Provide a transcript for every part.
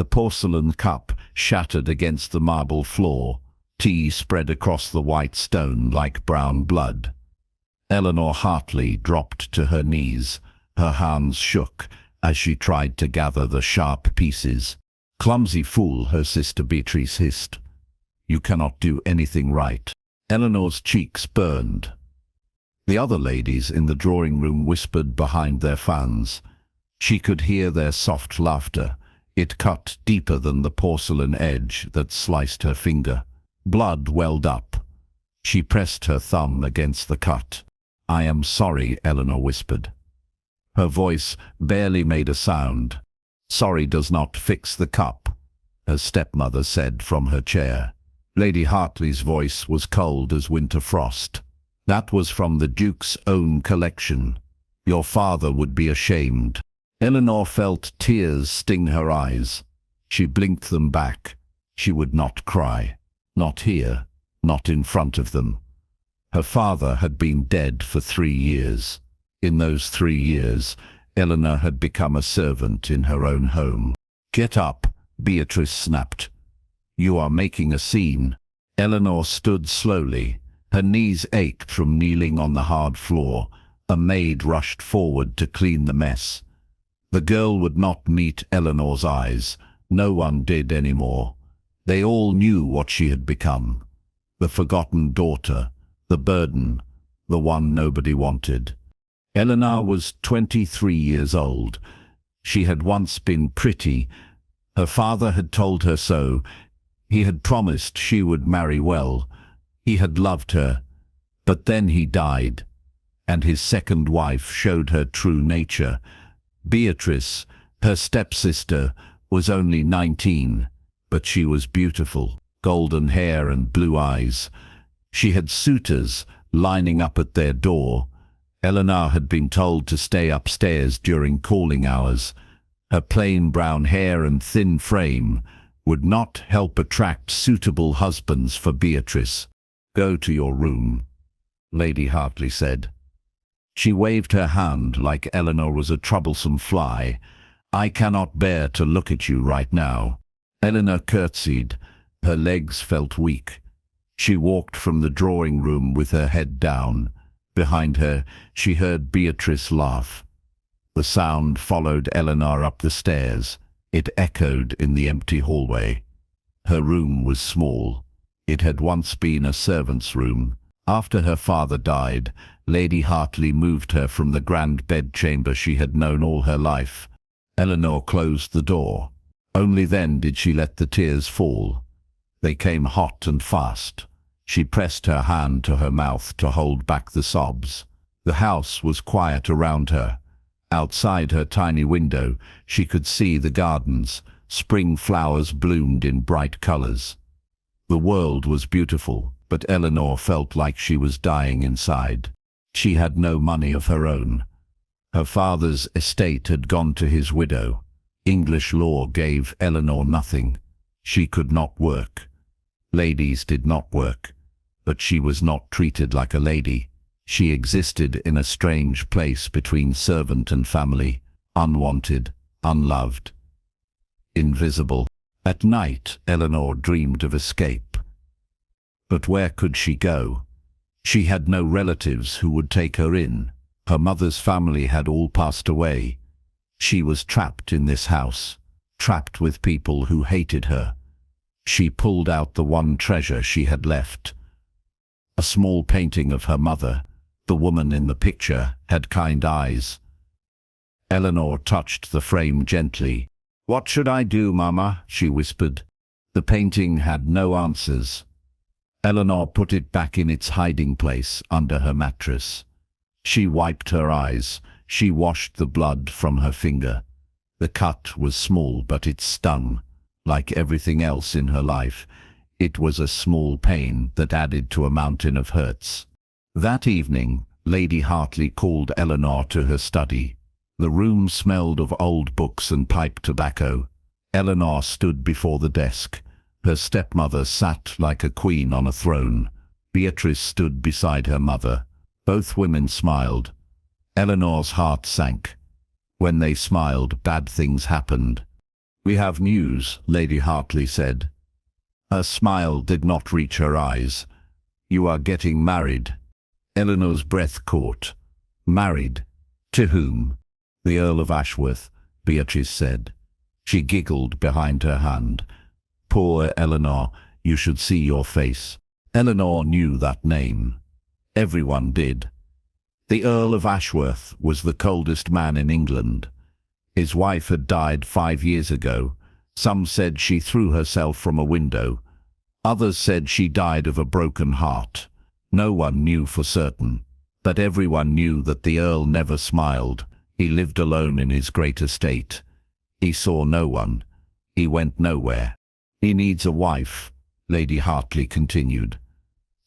The porcelain cup shattered against the marble floor. Tea spread across the white stone like brown blood. Eleanor Hartley dropped to her knees. Her hands shook as she tried to gather the sharp pieces. "Clumsy fool," her sister Beatrice hissed. "You cannot do anything right." Eleanor's cheeks burned. The other ladies in the drawing room whispered behind their fans. She could hear their soft laughter. It cut deeper than the porcelain edge that sliced her finger. Blood welled up. She pressed her thumb against the cut. "I am sorry," Eleanor whispered. Her voice barely made a sound. "Sorry does not fix the cup," her stepmother said from her chair. Lady Hartley's voice was cold as winter frost. "That was from the Duke's own collection. Your father would be ashamed." Eleanor felt tears sting her eyes. She blinked them back. She would not cry. Not here. Not in front of them. Her father had been dead for 3 years. In those 3 years, Eleanor had become a servant in her own home. "Get up," Beatrice snapped. "You are making a scene." Eleanor stood slowly. Her knees ached from kneeling on the hard floor. A maid rushed forward to clean the mess. The girl would not meet Eleanor's eyes. No one did anymore. They all knew what she had become. The forgotten daughter, the burden, the one nobody wanted. Eleanor was 23 years old. She had once been pretty. Her father had told her so. He had promised she would marry well. He had loved her. But then he died, and his second wife showed her true nature. Beatrice, her stepsister, was only 19, but she was beautiful, golden hair and blue eyes. She had suitors lining up at their door. Eleanor had been told to stay upstairs during calling hours. Her plain brown hair and thin frame would not help attract suitable husbands for Beatrice. "Go to your room," Lady Hartley said. She waved her hand like Eleanor was a troublesome fly. "I cannot bear to look at you right now." Eleanor curtsied. Her legs felt weak. She walked from the drawing room with her head down. Behind her, she heard Beatrice laugh. The sound followed Eleanor up the stairs. It echoed in the empty hallway. Her room was small. It had once been a servant's room. After her father died, Lady Hartley moved her from the grand bedchamber she had known all her life. Eleanor closed the door. Only then did she let the tears fall. They came hot and fast. She pressed her hand to her mouth to hold back the sobs. The house was quiet around her. Outside her tiny window, she could see the gardens. Spring flowers bloomed in bright colors. The world was beautiful, but Eleanor felt like she was dying inside. She had no money of her own. Her father's estate had gone to his widow. English law gave Eleanor nothing. She could not work. Ladies did not work, but she was not treated like a lady. She existed in a strange place between servant and family, unwanted, unloved, invisible. At night, Eleanor dreamed of escape. But where could she go? She had no relatives who would take her in. Her mother's family had all passed away. She was trapped in this house, trapped with people who hated her. She pulled out the one treasure she had left. A small painting of her mother. The woman in the picture had kind eyes. Eleanor touched the frame gently. "What should I do, Mama?" she whispered. The painting had no answers. Eleanor put it back in its hiding place under her mattress. She wiped her eyes. She washed the blood from her finger. The cut was small, but it stung. Like everything else in her life, it was a small pain that added to a mountain of hurts. That evening, Lady Hartley called Eleanor to her study. The room smelled of old books and pipe tobacco. Eleanor stood before the desk. Her stepmother sat like a queen on a throne. Beatrice stood beside her mother. Both women smiled. Eleanor's heart sank. When they smiled, bad things happened. "We have news," Lady Hartley said. Her smile did not reach her eyes. "You are getting married." Eleanor's breath caught. "Married? To whom?" "The Earl of Ashworth," Beatrice said. She giggled behind her hand. "Poor Eleanor, you should see your face." Eleanor knew that name. Everyone did. The Earl of Ashworth was the coldest man in England. His wife had died 5 years ago. Some said she threw herself from a window. Others said she died of a broken heart. No one knew for certain, but everyone knew that the Earl never smiled. He lived alone in his great estate. He saw no one. He went nowhere. "He needs a wife," Lady Hartley continued.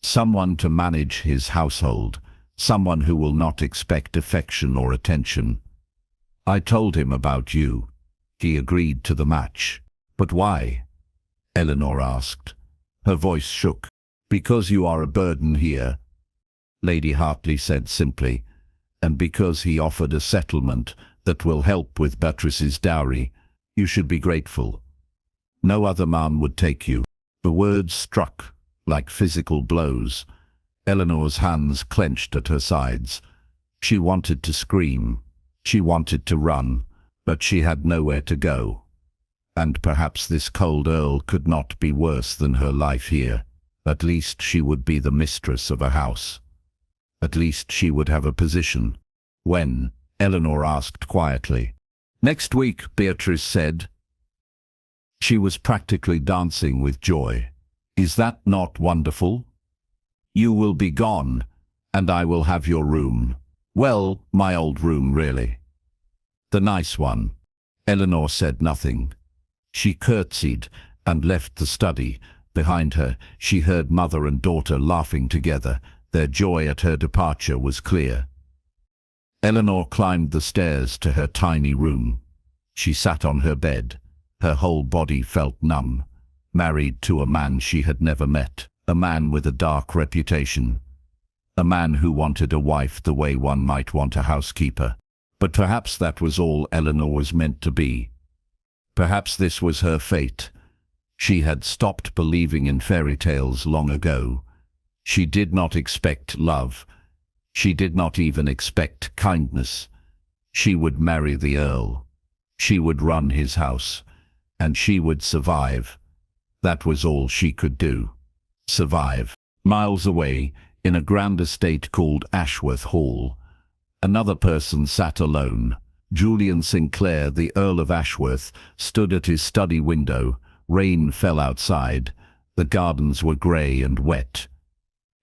"Someone to manage his household, someone who will not expect affection or attention. I told him about you. He agreed to the match." "But why?" Eleanor asked. Her voice shook. "Because you are a burden here," Lady Hartley said simply, "and because he offered a settlement that will help with Beatrice's dowry. You should be grateful. No other man would take you." The words struck like physical blows. Eleanor's hands clenched at her sides. She wanted to scream. She wanted to run, but she had nowhere to go. And perhaps this cold Earl could not be worse than her life here. At least she would be the mistress of a house. At least she would have a position. "When?" Eleanor asked quietly. "Next week," Beatrice said. She was practically dancing with joy. "Is that not wonderful? You will be gone, and I will have your room. Well, my old room, really. The nice one." Eleanor said nothing. She curtsied and left the study. Behind her, she heard mother and daughter laughing together. Their joy at her departure was clear. Eleanor climbed the stairs to her tiny room. She sat on her bed. Her whole body felt numb. Married to a man she had never met. A man with a dark reputation. A man who wanted a wife the way one might want a housekeeper. But perhaps that was all Eleanor was meant to be. Perhaps this was her fate. She had stopped believing in fairy tales long ago. She did not expect love. She did not even expect kindness. She would marry the Earl. She would run his house. And she would survive. That was all she could do. Survive. Miles away, in a grand estate called Ashworth Hall, another person sat alone. Julian Sinclair, the Earl of Ashworth, stood at his study window. Rain fell outside. The gardens were grey and wet.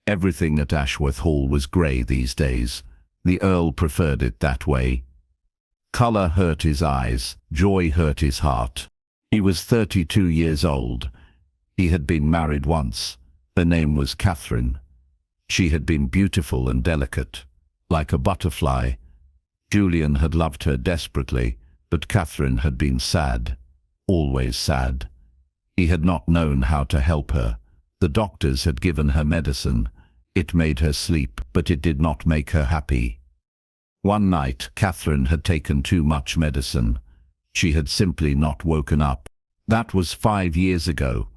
Everything at Ashworth Hall was grey these days. The Earl preferred it that way. Colour hurt his eyes. Joy hurt his heart. He was 32 years old. He had been married once. Her name was Catherine. She had been beautiful and delicate, like a butterfly. Julian had loved her desperately, but Catherine had been sad, always sad. He had not known how to help her. The doctors had given her medicine. It made her sleep, but it did not make her happy. One night, Catherine had taken too much medicine. She had simply not woken up. That was 5 years ago.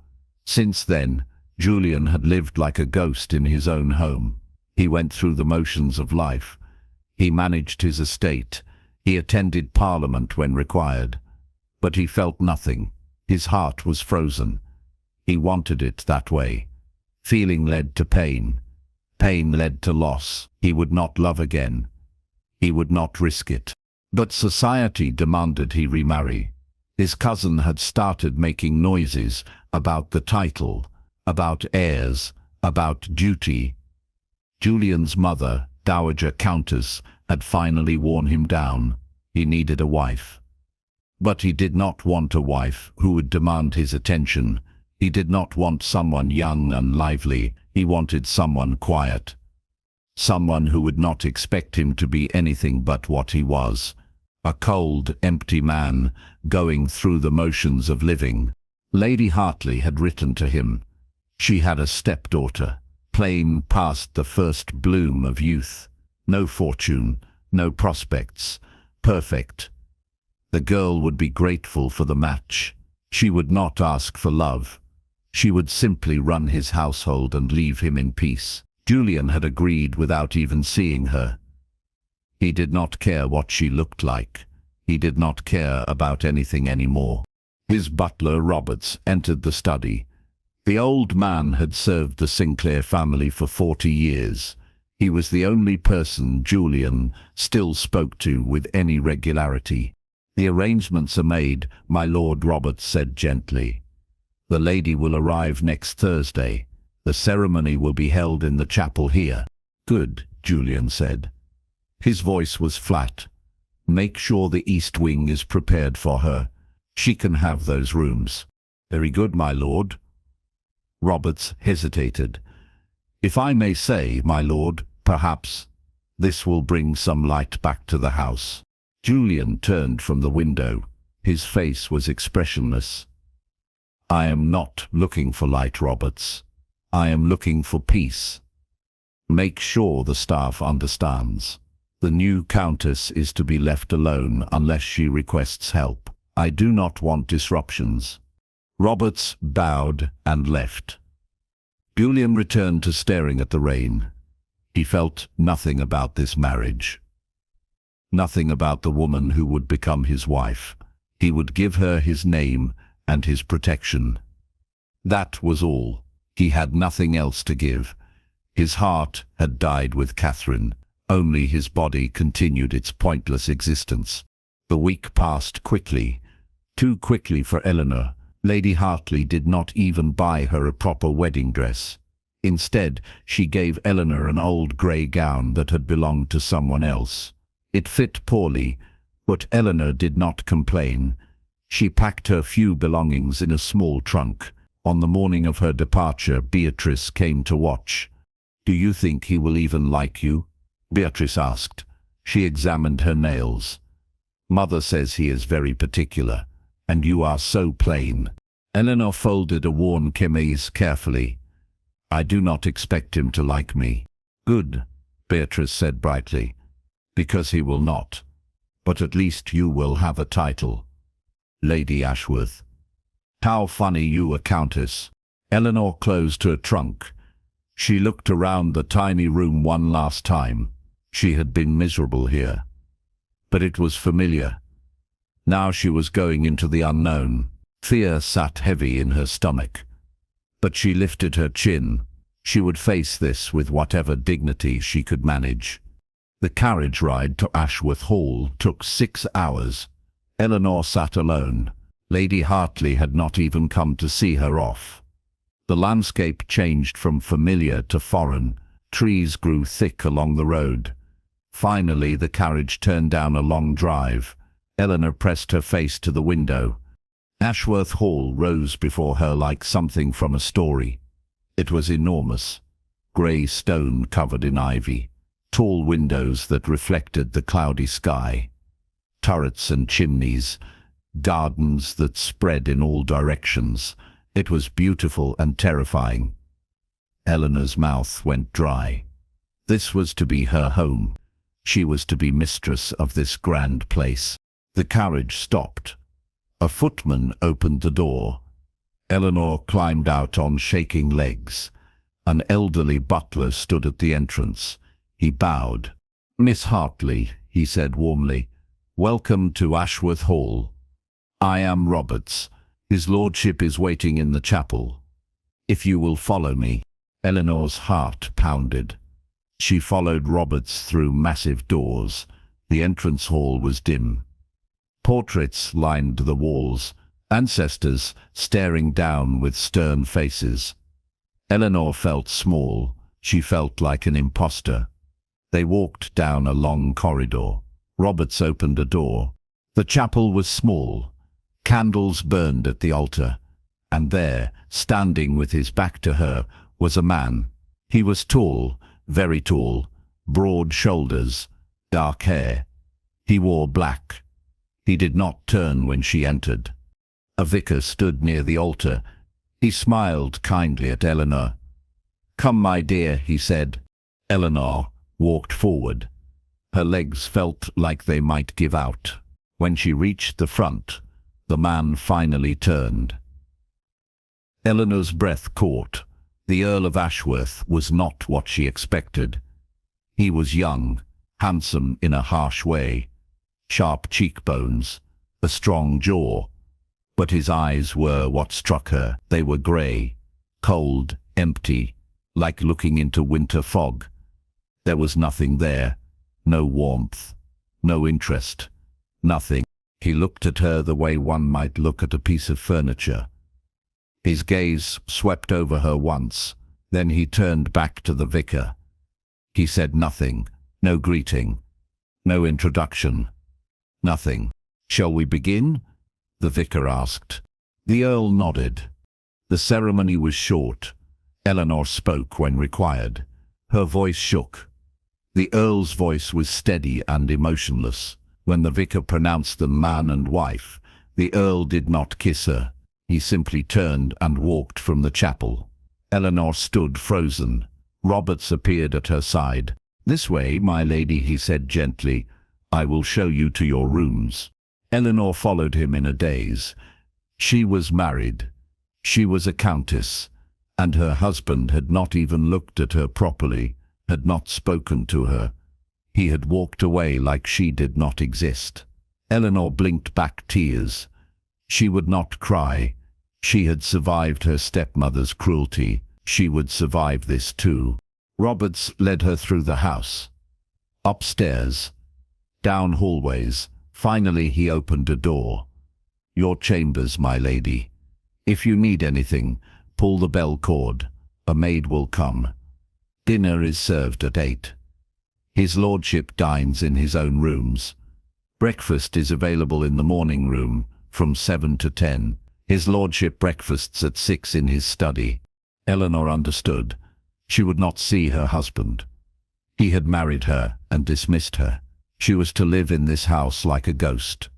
Since then, Julian had lived like a ghost in his own home. He went through the motions of life. He managed his estate. He attended Parliament when required. But he felt nothing. His heart was frozen. He wanted it that way. Feeling led to pain. Pain led to loss. He would not love again. He would not risk it. But society demanded he remarry. His cousin had started making noises about the title, about heirs, about duty. Julian's mother, Dowager Countess, had finally worn him down. He needed a wife. But he did not want a wife who would demand his attention. He did not want someone young and lively. He wanted someone quiet. Someone who would not expect him to be anything but what he was. A cold, empty man, going through the motions of living. Lady Hartley had written to him. She had a stepdaughter, plain past the first bloom of youth. No fortune, no prospects. Perfect. The girl would be grateful for the match. She would not ask for love. She would simply run his household and leave him in peace. Julian had agreed without even seeing her. He did not care what she looked like. He did not care about anything anymore. His butler, Roberts, entered the study. The old man had served the Sinclair family for 40 years. He was the only person Julian still spoke to with any regularity. "The arrangements are made," my Lord, Roberts said gently. "The lady will arrive next Thursday. The ceremony will be held in the chapel here." "Good," Julian said. His voice was flat. "Make sure the east wing is prepared for her. She can have those rooms." "Very good, my lord." Roberts hesitated. "If I may say, my lord, perhaps this will bring some light back to the house." Julian turned from the window. His face was expressionless. "I am not looking for light, Roberts. I am looking for peace. Make sure the staff understands. The new countess is to be left alone unless she requests help. I do not want disruptions." Roberts bowed and left. Julian returned to staring at the rain. He felt nothing about this marriage. Nothing about the woman who would become his wife. He would give her his name and his protection. That was all. He had nothing else to give. His heart had died with Catherine. Only his body continued its pointless existence. The week passed quickly. Too quickly for Eleanor. Lady Hartley did not even buy her a proper wedding dress. Instead, she gave Eleanor an old grey gown that had belonged to someone else. It fit poorly, but Eleanor did not complain. She packed her few belongings in a small trunk. On the morning of her departure, Beatrice came to watch. "Do you think he will even like you?" Beatrice asked. She examined her nails. "Mother says he is very particular, and you are so plain." Eleanor folded a worn chemise carefully. "I do not expect him to like me." "Good," Beatrice said brightly. "Because he will not. But at least you will have a title. Lady Ashworth." "How funny, you a countess." Eleanor closed her trunk. She looked around the tiny room one last time. She had been miserable here. But it was familiar. Now she was going into the unknown. Fear sat heavy in her stomach. But she lifted her chin. She would face this with whatever dignity she could manage. The carriage ride to Ashworth Hall took 6 hours. Eleanor sat alone. Lady Hartley had not even come to see her off. The landscape changed from familiar to foreign. Trees grew thick along the road. Finally, the carriage turned down a long drive. Eleanor pressed her face to the window. Ashworth Hall rose before her like something from a story. It was enormous. Grey stone covered in ivy. Tall windows that reflected the cloudy sky. Turrets and chimneys. Gardens that spread in all directions. It was beautiful and terrifying. Eleanor's mouth went dry. This was to be her home. She was to be mistress of this grand place. The carriage stopped. A footman opened the door. Eleanor climbed out on shaking legs. An elderly butler stood at the entrance. He bowed. "Miss Hartley," he said warmly, "welcome to Ashworth Hall. I am Roberts. His lordship is waiting in the chapel. If you will follow me." Eleanor's heart pounded. She followed Roberts through massive doors. The entrance hall was dim. Portraits lined the walls, ancestors staring down with stern faces. Eleanor felt small. She felt like an imposter. They walked down a long corridor. Roberts opened a door. The chapel was small. Candles burned at the altar. And there, standing with his back to her, was a man. He was tall, very tall, broad shoulders, dark hair. He wore black. He did not turn when she entered. A vicar stood near the altar. He smiled kindly at Eleanor. "Come, my dear," he said. Eleanor walked forward. Her legs felt like they might give out. When she reached the front, the man finally turned. Eleanor's breath caught. The Earl of Ashworth was not what she expected. He was young, handsome in a harsh way, sharp cheekbones, a strong jaw. But his eyes were what struck her. They were grey, cold, empty, like looking into winter fog. There was nothing there, no warmth, no interest, nothing. He looked at her the way one might look at a piece of furniture. His gaze swept over her once, then he turned back to the vicar. He said nothing, no greeting, no introduction, nothing. "Shall we begin?" the vicar asked. The Earl nodded. The ceremony was short. Eleanor spoke when required. Her voice shook. The Earl's voice was steady and emotionless. When the vicar pronounced them man and wife, the Earl did not kiss her. He simply turned and walked from the chapel. Eleanor stood frozen. Roberts appeared at her side. "This way, my lady," he said gently. "I will show you to your rooms." Eleanor followed him in a daze. She was married. She was a countess, and her husband had not even looked at her properly, had not spoken to her. He had walked away like she did not exist. Eleanor blinked back tears. She would not cry. She had survived her stepmother's cruelty. She would survive this too. Roberts led her through the house. Upstairs, down hallways. Finally he opened a door. "Your chambers, my lady. If you need anything, pull the bell cord. A maid will come. Dinner is served at 8. His lordship dines in his own rooms. Breakfast is available in the morning room from 7 to 10. His lordship breakfasts at 6 in his study." Eleanor understood. She would not see her husband. He had married her and dismissed her. She was to live in this house like a ghost.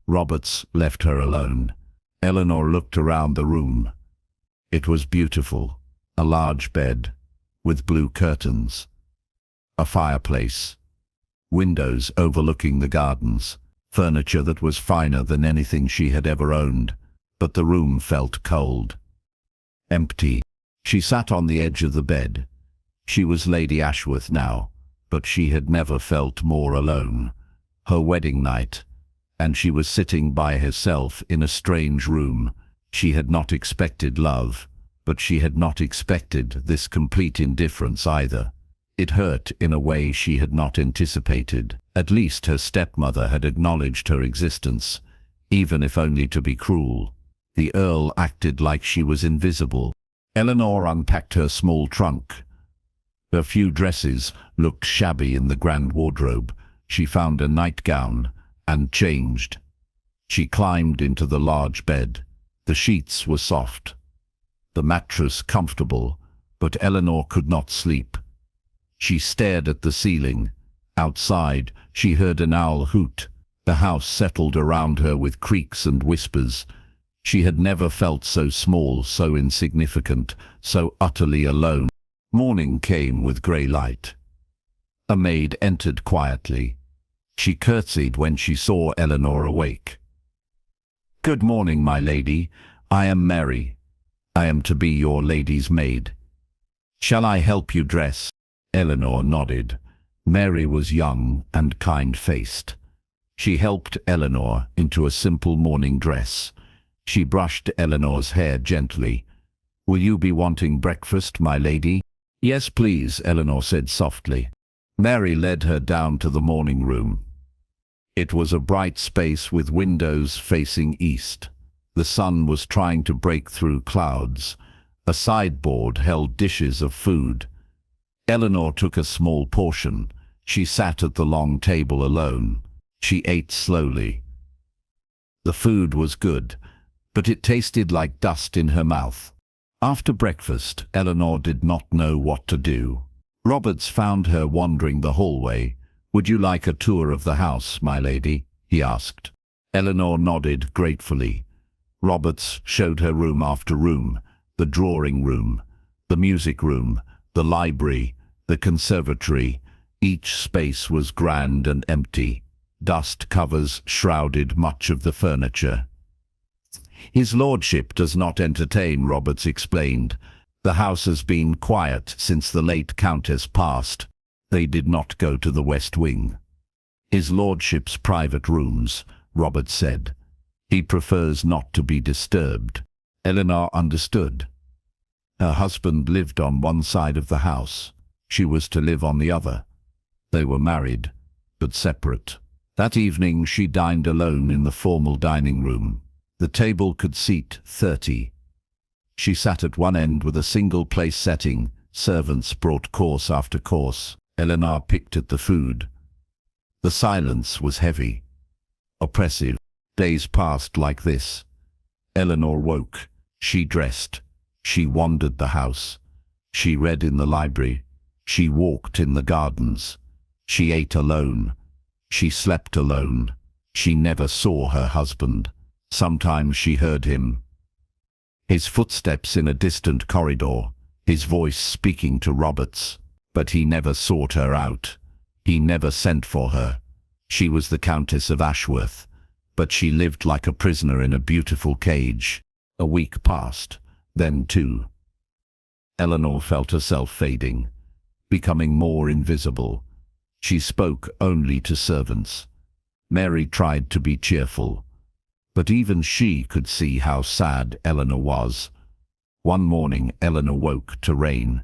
Roberts left her alone. Eleanor looked around the room. It was beautiful. A large bed, with blue curtains. A fireplace. Windows overlooking the gardens. Furniture that was finer than anything she had ever owned. But the room felt cold. Empty. She sat on the edge of the bed. She was Lady Ashworth now, but she had never felt more alone. Her wedding night, and she was sitting by herself in a strange room. She had not expected love, but she had not expected this complete indifference either. It hurt in a way she had not anticipated. At least her stepmother had acknowledged her existence, even if only to be cruel. The Earl acted like she was invisible. Eleanor unpacked her small trunk. Her few dresses looked shabby in the grand wardrobe. She found a nightgown and changed. She climbed into the large bed. The sheets were soft, the mattress comfortable, but Eleanor could not sleep. She stared at the ceiling. Outside, she heard an owl hoot. The house settled around her with creaks and whispers. She had never felt so small, so insignificant, so utterly alone. Morning came with grey light. A maid entered quietly. She curtsied when she saw Eleanor awake. "Good morning, my lady. I am Mary. I am to be your lady's maid. Shall I help you dress?" Eleanor nodded. Mary was young and kind-faced. She helped Eleanor into a simple morning dress. She brushed Eleanor's hair gently. "Will you be wanting breakfast, my lady?" "Yes, please," Eleanor said softly. Mary led her down to the morning room. It was a bright space with windows facing east. The sun was trying to break through clouds. A sideboard held dishes of food. Eleanor took a small portion. She sat at the long table alone. She ate slowly. The food was good, but it tasted like dust in her mouth. After breakfast, Eleanor did not know what to do. Roberts found her wandering the hallway. "Would you like a tour of the house, my lady?" he asked. Eleanor nodded gratefully. Roberts showed her room after room, the drawing room, the music room, the library, the conservatory. Each space was grand and empty. Dust covers shrouded much of the furniture. "His lordship does not entertain," Roberts explained. "The house has been quiet since the late Countess passed. They did not go to the West Wing." "His lordship's private rooms," Roberts said. "He prefers not to be disturbed." Eleanor understood. Her husband lived on one side of the house. She was to live on the other. They were married, but separate. That evening she dined alone in the formal dining room. The table could seat 30. She sat at one end with a single-place setting. Servants brought course after course. Eleanor picked at the food. The silence was heavy, oppressive. Days passed like this. Eleanor woke. She dressed. She wandered the house. She read in the library. She walked in the gardens. She ate alone. She slept alone. She never saw her husband. Sometimes she heard him. His footsteps in a distant corridor, his voice speaking to Roberts. But he never sought her out. He never sent for her. She was the Countess of Ashworth, but she lived like a prisoner in a beautiful cage. A week passed, then two. Eleanor felt herself fading, becoming more invisible. She spoke only to servants. Mary tried to be cheerful, but even she could see how sad Eleanor was. One morning Eleanor woke to rain.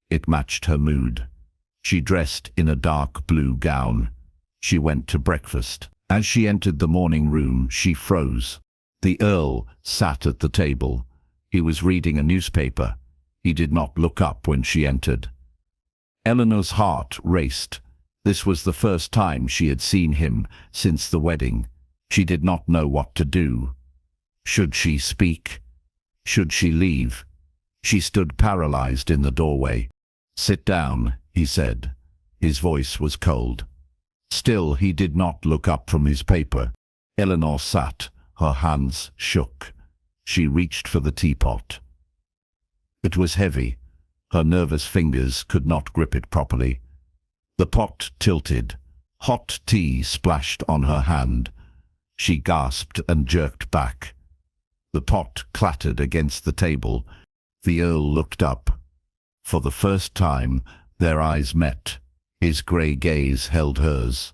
It matched her mood. She dressed in a dark blue gown. She went to breakfast. As she entered the morning room, she froze. The Earl sat at the table. He was reading a newspaper. He did not look up when she entered. Eleanor's heart raced. This was the first time she had seen him since the wedding. She did not know what to do. Should she speak? Should she leave? She stood paralyzed in the doorway. "Sit down," he said. His voice was cold. Still, he did not look up from his paper. Eleanor sat. Her hands shook. She reached for the teapot. It was heavy. Her nervous fingers could not grip it properly. The pot tilted. Hot tea splashed on her hand. She gasped and jerked back. The pot clattered against the table. The Earl looked up. For the first time, their eyes met. His grey gaze held hers.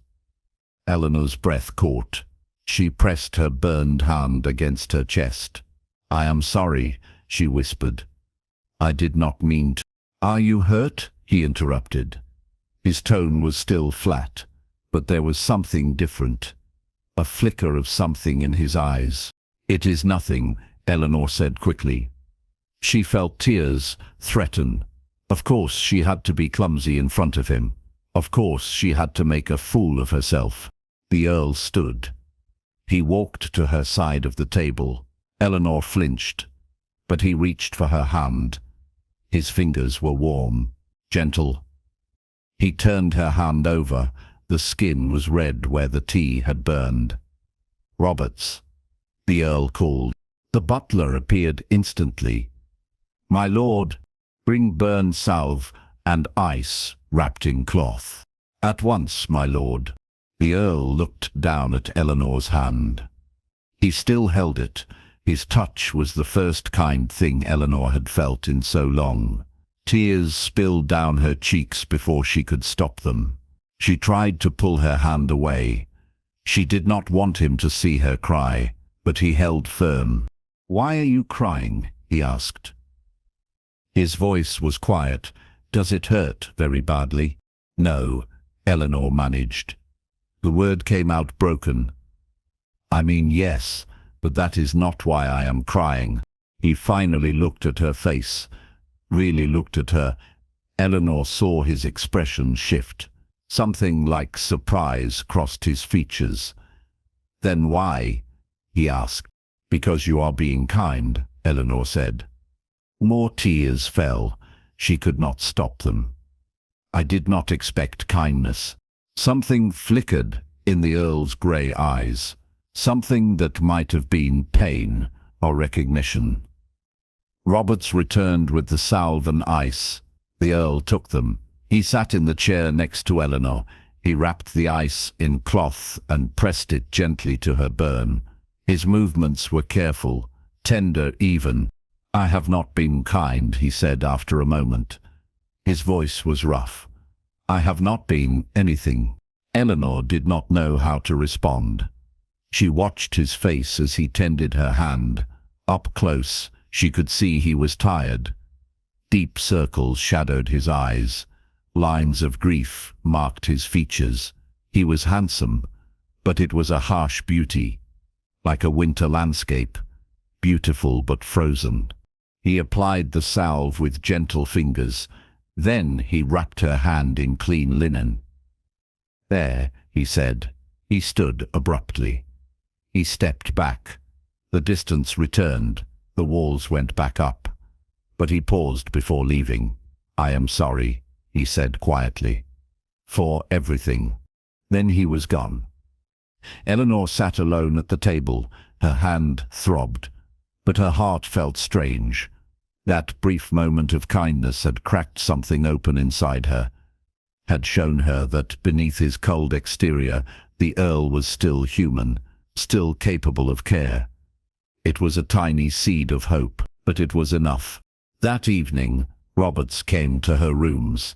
Eleanor's breath caught. She pressed her burned hand against her chest. "I am sorry," she whispered. "I did not mean to." "Are you hurt?" he interrupted. His tone was still flat, but there was something different. A flicker of something in his eyes. "It is nothing," Eleanor said quickly. She felt tears threaten. Of course she had to be clumsy in front of him. Of course she had to make a fool of herself. The Earl stood. He walked to her side of the table. Eleanor flinched, but he reached for her hand. His fingers were warm, gentle. He turned her hand over. The skin was red where the tea had burned. "Roberts," the Earl called. The butler appeared instantly. "My lord, bring burn salve and ice wrapped in cloth." "At once, my lord." The Earl looked down at Eleanor's hand. He still held it. His touch was the first kind thing Eleanor had felt in so long. Tears spilled down her cheeks before she could stop them. She tried to pull her hand away. She did not want him to see her cry, but he held firm. "Why are you crying?" he asked. His voice was quiet. "Does it hurt very badly?" "No," Eleanor managed. The word came out broken. "I mean, yes, but that is not why I am crying." He finally looked at her face, really looked at her. Eleanor saw his expression shift. Something like surprise crossed his features. "Then why?" he asked. "Because you are being kind," Eleanor said. More tears fell. She could not stop them. "I did not expect kindness." Something flickered in the Earl's grey eyes. Something that might have been pain or recognition. Roberts returned with the salve and ice. The Earl took them. He sat in the chair next to Eleanor. He wrapped the ice in cloth and pressed it gently to her burn. His movements were careful, tender even. "I have not been kind," he said after a moment. His voice was rough. "I have not been anything." Eleanor did not know how to respond. She watched his face as he tended her hand. Up close, she could see he was tired. Deep circles shadowed his eyes. Lines of grief marked his features. He was handsome, but it was a harsh beauty, like a winter landscape, beautiful but frozen. He applied the salve with gentle fingers. Then he wrapped her hand in clean linen. "There," he said. He stood abruptly. He stepped back. The distance returned. The walls went back up. But he paused before leaving. "I am sorry," he said quietly, "for everything." Then he was gone. Eleanor sat alone at the table. Her hand throbbed, but her heart felt strange. That brief moment of kindness had cracked something open inside her, had shown her that beneath his cold exterior, the Earl was still human, still capable of care. It was a tiny seed of hope, but it was enough. That evening, Roberts came to her rooms.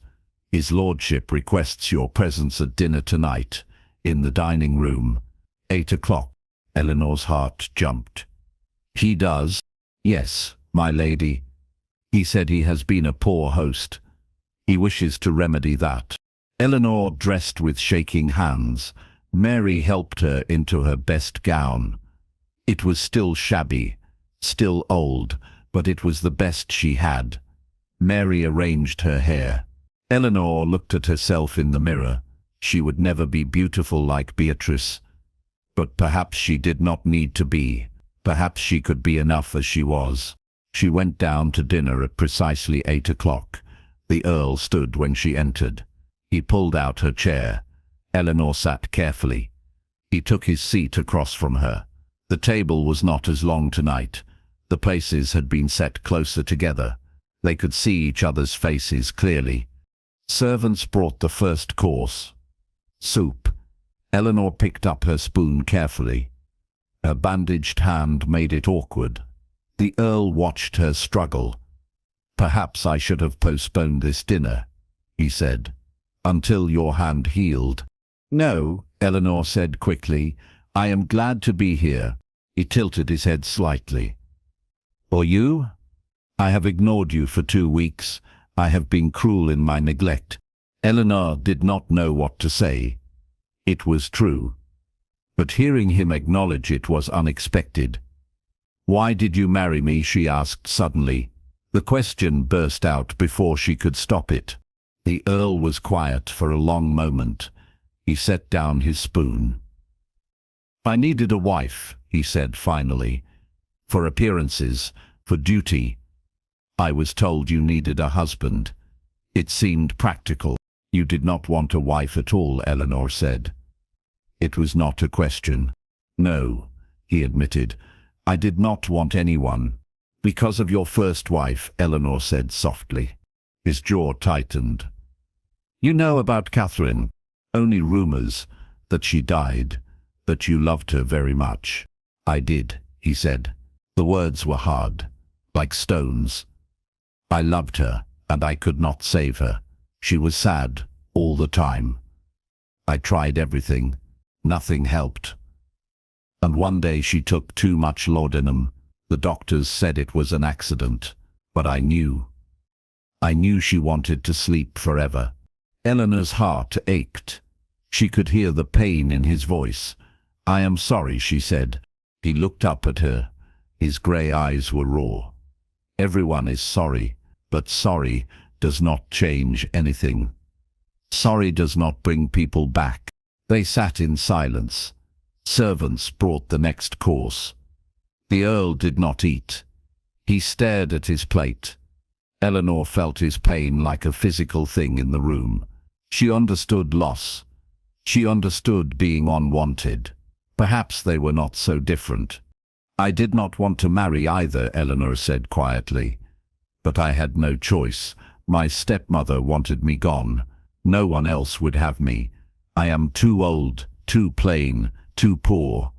"His lordship requests your presence at dinner tonight, in the dining room, 8 o'clock. Eleanor's heart jumped. "He does?" "Yes, my lady. He said he has been a poor host. He wishes to remedy that." Eleanor dressed with shaking hands. Mary helped her into her best gown. It was still shabby, still old, but it was the best she had. Mary arranged her hair. Eleanor looked at herself in the mirror. She would never be beautiful like Beatrice. But perhaps she did not need to be. Perhaps she could be enough as she was. She went down to dinner at precisely 8 o'clock. The Earl stood when she entered. He pulled out her chair. Eleanor sat carefully. He took his seat across from her. The table was not as long tonight. The places had been set closer together. They could see each other's faces clearly. Servants brought the first course. Soup. Eleanor picked up her spoon carefully. Her bandaged hand made it awkward. The Earl watched her struggle. "Perhaps I should have postponed this dinner," he said, "until your hand healed." "No," Eleanor said quickly. "I am glad to be here." He tilted his head slightly. "Or you? I have ignored you for 2 weeks. I have been cruel in my neglect." Eleanor did not know what to say. It was true. But hearing him acknowledge it was unexpected. "Why did you marry me?" she asked suddenly. The question burst out before she could stop it. The Earl was quiet for a long moment. He set down his spoon. "I needed a wife," he said finally. "For appearances, for duty. I was told you needed a husband. It seemed practical." "You did not want a wife at all," Eleanor said. It was not a question. "No," he admitted. "I did not want anyone." "Because of your first wife," Eleanor said softly. His jaw tightened. "You know about Catherine?" "Only rumors, that she died, that you loved her very much." "I did," he said. The words were hard, like stones. "I loved her, and I could not save her. She was sad, all the time. I tried everything. Nothing helped. And one day she took too much laudanum. The doctors said it was an accident. But I knew. I knew she wanted to sleep forever." Eleanor's heart ached. She could hear the pain in his voice. "I am sorry," she said. He looked up at her. His grey eyes were raw. "Everyone is sorry, but sorry does not change anything. Sorry does not bring people back." They sat in silence. Servants brought the next course. The Earl did not eat. He stared at his plate. Eleanor felt his pain like a physical thing in the room. She understood loss. She understood being unwanted. Perhaps they were not so different. "I did not want to marry either," Eleanor said quietly. "But I had no choice. My stepmother wanted me gone. No one else would have me. I am too old, too plain, too poor.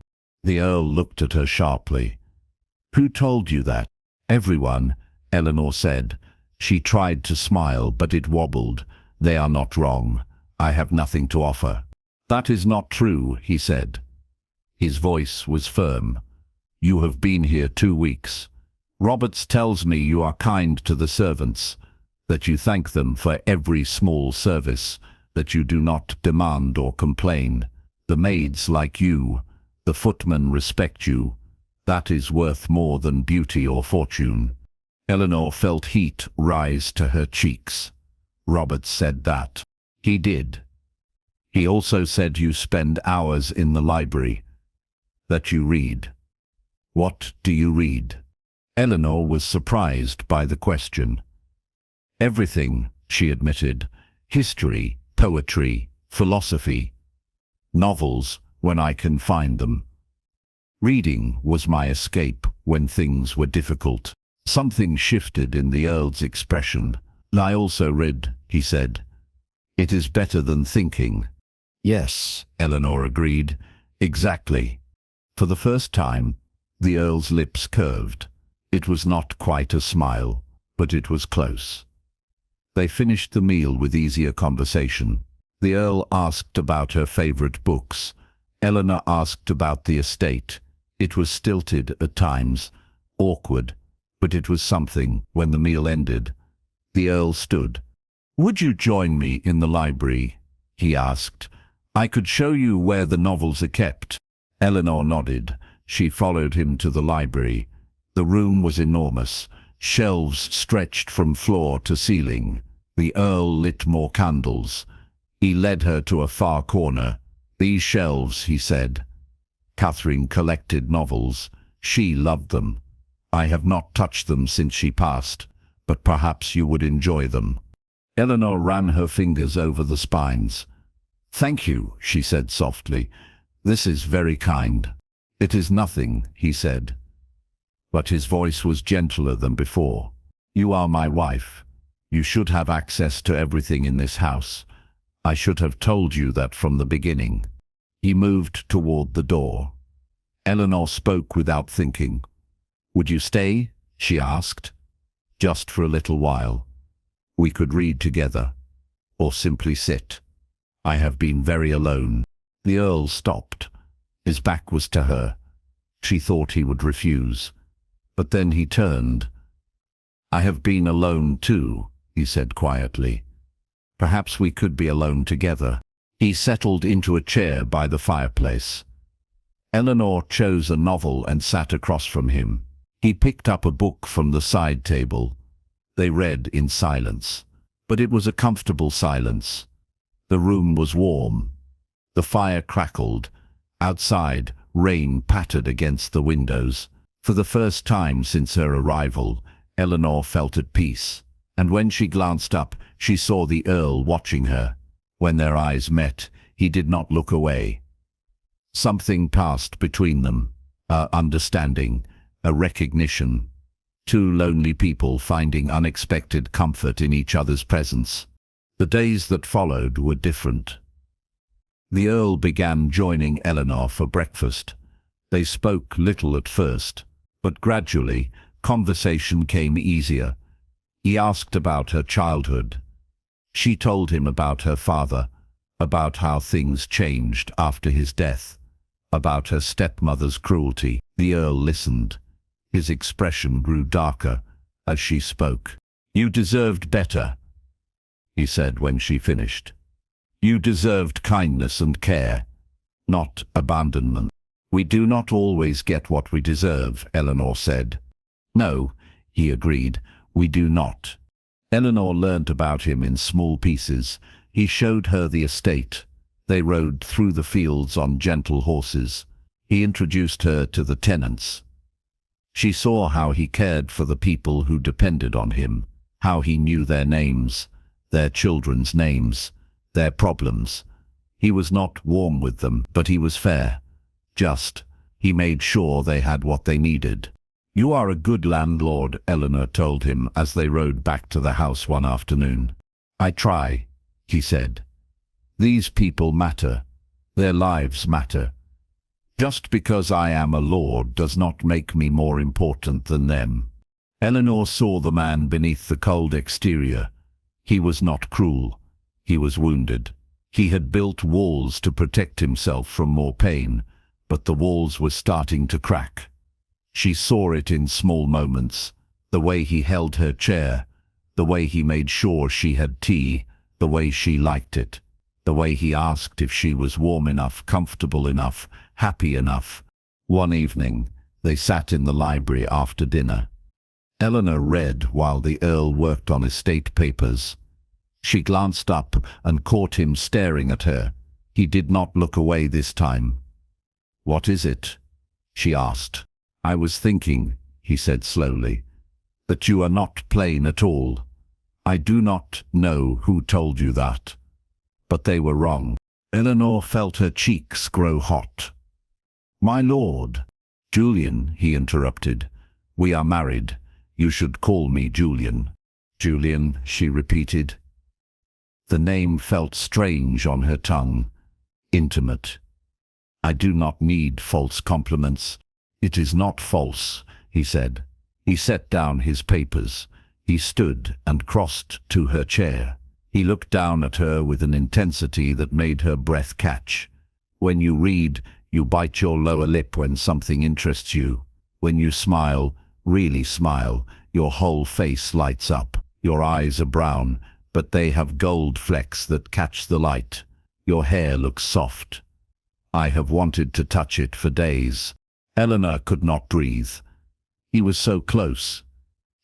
The Earl looked at her sharply. Who told you that? Everyone, Eleanor said. She tried to smile, but it wobbled. They are not wrong. I have nothing to offer. That is not true, he said. His voice was firm. You have been here 2 weeks. Roberts tells me you are kind to the servants, that you thank them for every small service, that you do not demand or complain. The maids like you, the footmen respect you. That is worth more than beauty or fortune. Eleanor felt heat rise to her cheeks. Roberts said that. He did. He also said you spend hours in the library, that you read. What do you read? Eleanor was surprised by the question. Everything, she admitted. History, poetry, philosophy. Novels, when I can find them. Reading was my escape when things were difficult. Something shifted in the Earl's expression. I also read, he said. It is better than thinking. Yes, Eleanor agreed. Exactly. For the first time, the Earl's lips curved. It was not quite a smile, but it was close. They finished the meal with easier conversation. The Earl asked about her favorite books. Eleanor asked about the estate. It was stilted at times, awkward, but it was something. When the meal ended, the Earl stood. Would you join me in the library? He asked. I could show you where the novels are kept. Eleanor nodded. She followed him to the library. The room was enormous. Shelves stretched from floor to ceiling. The Earl lit more candles. He led her to a far corner. These shelves, he said. Catherine collected novels. She loved them. I have not touched them since she passed, but perhaps you would enjoy them. Eleanor ran her fingers over the spines. Thank you, she said softly. This is very kind. It is nothing, he said. But his voice was gentler than before. You are my wife. You should have access to everything in this house. I should have told you that from the beginning. He moved toward the door. Eleanor spoke without thinking. Would you stay? She asked. Just for a little while. We could read together, or simply sit. I have been very alone. The Earl stopped. His back was to her. She thought he would refuse. But then he turned. I have been alone too, he said quietly. Perhaps we could be alone together. He settled into a chair by the fireplace. Eleanor chose a novel and sat across from him. He picked up a book from the side table. They read in silence. But it was a comfortable silence. The room was warm. The fire crackled. Outside, rain pattered against the windows. For the first time since her arrival, Eleanor felt at peace. And when she glanced up, she saw the Earl watching her. When their eyes met, he did not look away. Something passed between them, a understanding, a recognition. Two lonely people finding unexpected comfort in each other's presence. The days that followed were different. The Earl began joining Eleanor for breakfast. They spoke little at first, but gradually, conversation came easier. He asked about her childhood. She told him about her father, about how things changed after his death, about her stepmother's cruelty. The Earl listened. His expression grew darker as she spoke. You deserved better, he said when she finished. You deserved kindness and care, not abandonment. We do not always get what we deserve, Eleanor said. No, he agreed, we do not. Eleanor learnt about him in small pieces. He showed her the estate. They rode through the fields on gentle horses. He introduced her to the tenants. She saw how he cared for the people who depended on him, how he knew their names, their children's names, their problems. He was not warm with them, but he was fair. Just, he made sure they had what they needed. You are a good landlord, Eleanor told him as they rode back to the house one afternoon. I try, he said. These people matter. Their lives matter. Just because I am a lord does not make me more important than them. Eleanor saw the man beneath the cold exterior. He was not cruel. He was wounded. He had built walls to protect himself from more pain, but the walls were starting to crack. She saw it in small moments, the way he held her chair, the way he made sure she had tea, the way she liked it, the way he asked if she was warm enough, comfortable enough, happy enough. One evening, they sat in the library after dinner. Eleanor read while the Earl worked on estate papers. She glanced up and caught him staring at her. He did not look away this time. "What is it?" she asked. "I was thinking," he said slowly, "that you are not plain at all. I do not know who told you that, but they were wrong." Eleanor felt her cheeks grow hot. "My lord." "Julian," he interrupted. "We are married. You should call me Julian." "Julian," she repeated. The name felt strange on her tongue. Intimate. "I do not need false compliments." "It is not false," he said. He set down his papers. He stood and crossed to her chair. He looked down at her with an intensity that made her breath catch. "When you read, you bite your lower lip when something interests you. When you smile, really smile, your whole face lights up. Your eyes are brown, but they have gold flecks that catch the light. Your hair looks soft. I have wanted to touch it for days." Eleanor could not breathe. He was so close.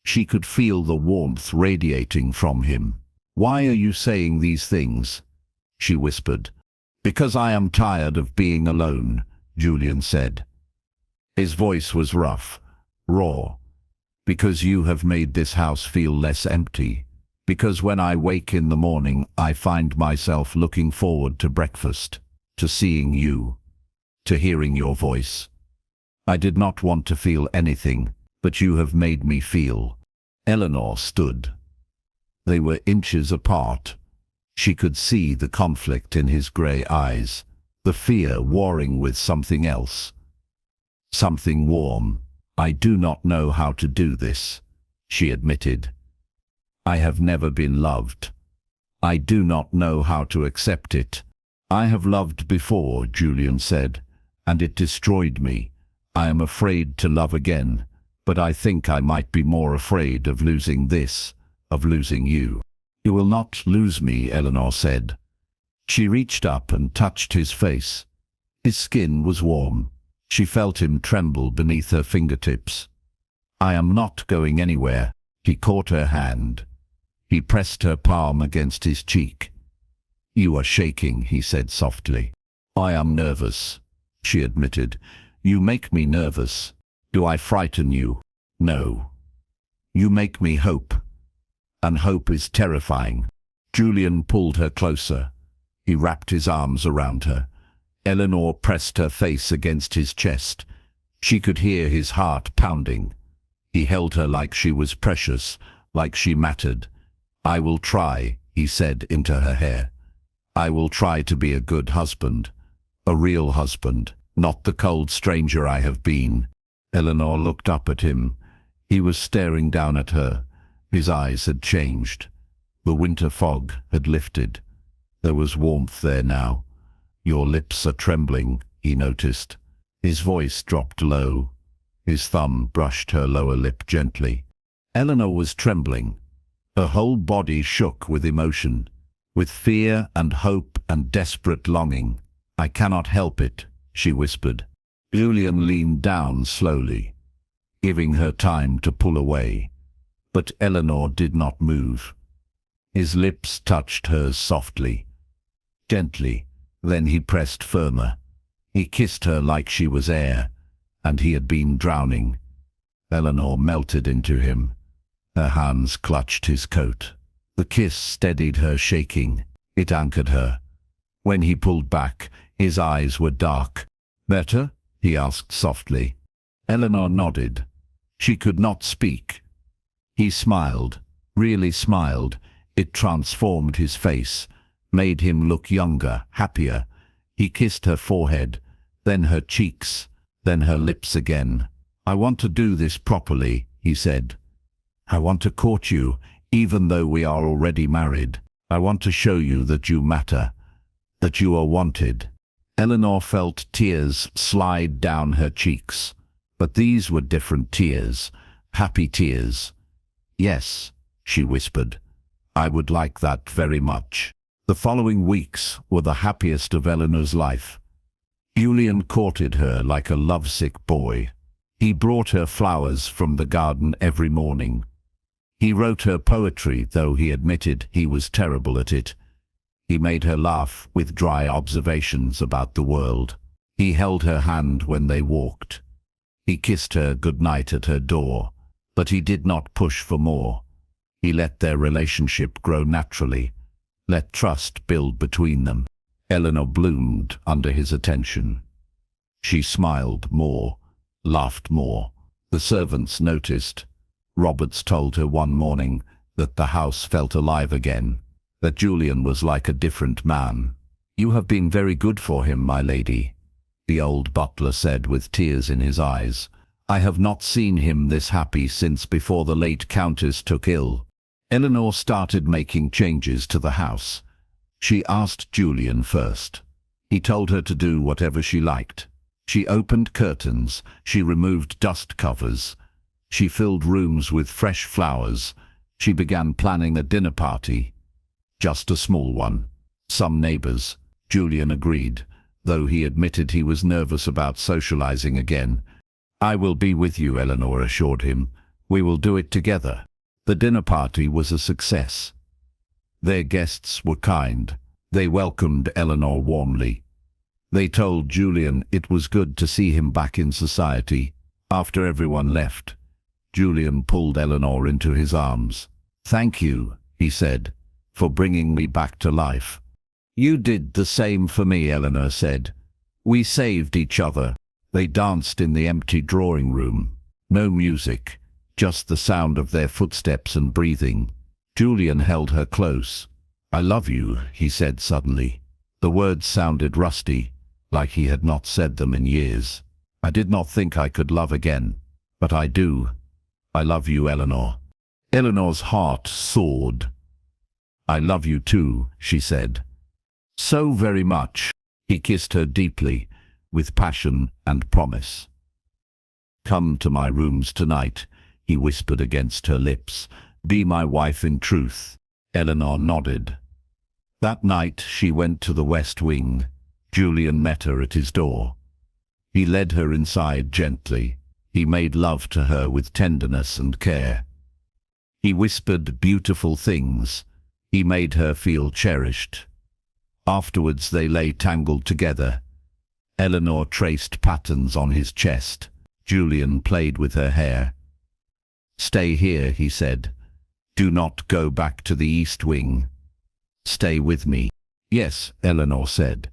She could feel the warmth radiating from him. "Why are you saying these things?" she whispered. "Because I am tired of being alone," Julian said. His voice was rough, raw. "Because you have made this house feel less empty. Because when I wake in the morning, I find myself looking forward to breakfast, to seeing you, to hearing your voice. I did not want to feel anything, but you have made me feel." Eleanor stood. They were inches apart. She could see the conflict in his grey eyes, the fear warring with something else. Something warm. "I do not know how to do this," she admitted. "I have never been loved. I do not know how to accept it." "I have loved before," Julian said, "and it destroyed me. I am afraid to love again, but I think I might be more afraid of losing this, of losing you." "You will not lose me," Eleanor said. She reached up and touched his face. His skin was warm. She felt him tremble beneath her fingertips. "I am not going anywhere." He caught her hand. He pressed her palm against his cheek. "You are shaking," he said softly. "I am nervous," she admitted. "You make me nervous." "Do I frighten you?" "No. You make me hope. And hope is terrifying." Julian pulled her closer. He wrapped his arms around her. Eleanor pressed her face against his chest. She could hear his heart pounding. He held her like she was precious, like she mattered. "I will try," he said into her hair. "I will try to be a good husband. A real husband, not the cold stranger I have been." Eleanor looked up at him. He was staring down at her. His eyes had changed. The winter fog had lifted. There was warmth there now. "Your lips are trembling," he noticed. His voice dropped low. His thumb brushed her lower lip gently. Eleanor was trembling. Her whole body shook with emotion, with fear and hope and desperate longing. "I cannot help it," she whispered. Julian leaned down slowly, giving her time to pull away. But Eleanor did not move. His lips touched hers softly, gently. Then he pressed firmer. He kissed her like she was air, and he had been drowning. Eleanor melted into him. Her hands clutched his coat. The kiss steadied her shaking. It anchored her. When he pulled back, his eyes were dark. "Better?" he asked softly. Eleanor nodded. She could not speak. He smiled, really smiled. It transformed his face, made him look younger, happier. He kissed her forehead, then her cheeks, then her lips again. "I want to do this properly," he said. "I want to court you, even though we are already married. I want to show you that you matter, that you are wanted." Eleanor felt tears slide down her cheeks, but these were different tears, happy tears. "Yes," she whispered, "I would like that very much." The following weeks were the happiest of Eleanor's life. Julian courted her like a lovesick boy. He brought her flowers from the garden every morning. He wrote her poetry, though he admitted he was terrible at it. He made her laugh with dry observations about the world. He held her hand when they walked. He kissed her goodnight at her door, but he did not push for more. He let their relationship grow naturally, let trust build between them. Eleanor bloomed under his attention. She smiled more, laughed more. The servants noticed. Roberts told her one morning that the house felt alive again, that Julian was like a different man. "You have been very good for him, my lady," the old butler said with tears in his eyes. "I have not seen him this happy since before the late Countess took ill." Eleanor started making changes to the house. She asked Julian first. He told her to do whatever she liked. She opened curtains, she removed dust covers, she filled rooms with fresh flowers. She began planning a dinner party. Just a small one. Some neighbors. Julian agreed, though he admitted he was nervous about socializing again. "I will be with you," Eleanor assured him. "We will do it together." The dinner party was a success. Their guests were kind. They welcomed Eleanor warmly. They told Julian it was good to see him back in society. After everyone left, Julian pulled Eleanor into his arms. "Thank you," he said, "for bringing me back to life." "You did the same for me," Eleanor said. "We saved each other." They danced in the empty drawing room. No music, just the sound of their footsteps and breathing. Julian held her close. "I love you," he said suddenly. The words sounded rusty, like he had not said them in years. "I did not think I could love again, but I do. I love you, Eleanor." Eleanor's heart soared. "I love you too," she said. "So very much." He kissed her deeply, with passion and promise. "Come to my rooms tonight," he whispered against her lips. "Be my wife in truth." Eleanor nodded. That night she went to the West Wing. Julian met her at his door. He led her inside gently. He made love to her with tenderness and care. He whispered beautiful things. He made her feel cherished. Afterwards they lay tangled together. Eleanor traced patterns on his chest. Julian played with her hair. "Stay here," he said. "Do not go back to the East Wing. Stay with me." "Yes," Eleanor said.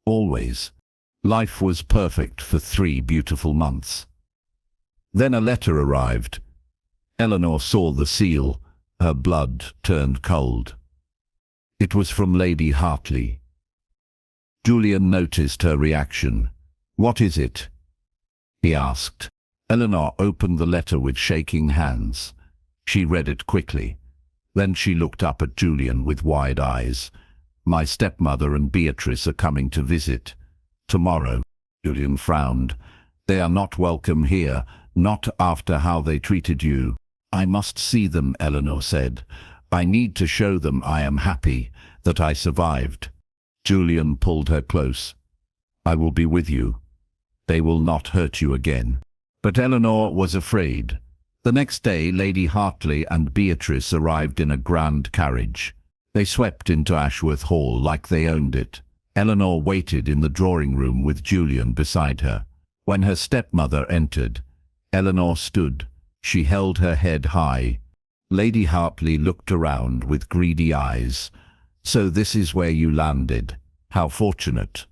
"Always." Life was perfect for 3 beautiful months. Then a letter arrived. Eleanor saw the seal. Her blood turned cold. It was from Lady Hartley. Julian noticed her reaction. "What is it?" he asked. Eleanor opened the letter with shaking hands. She read it quickly. Then she looked up at Julian with wide eyes. "My stepmother and Beatrice are coming to visit. Tomorrow." Julian frowned. "They are not welcome here, not after how they treated you." "I must see them," Eleanor said. "I need to show them I am happy, that I survived." Julian pulled her close. "I will be with you. They will not hurt you again." But Eleanor was afraid. The next day Lady Hartley and Beatrice arrived in a grand carriage. They swept into Ashworth Hall like they owned it. Eleanor waited in the drawing room with Julian beside her. When her stepmother entered, Eleanor stood. She held her head high. Lady Hartley looked around with greedy eyes. "So this is where you landed. How fortunate.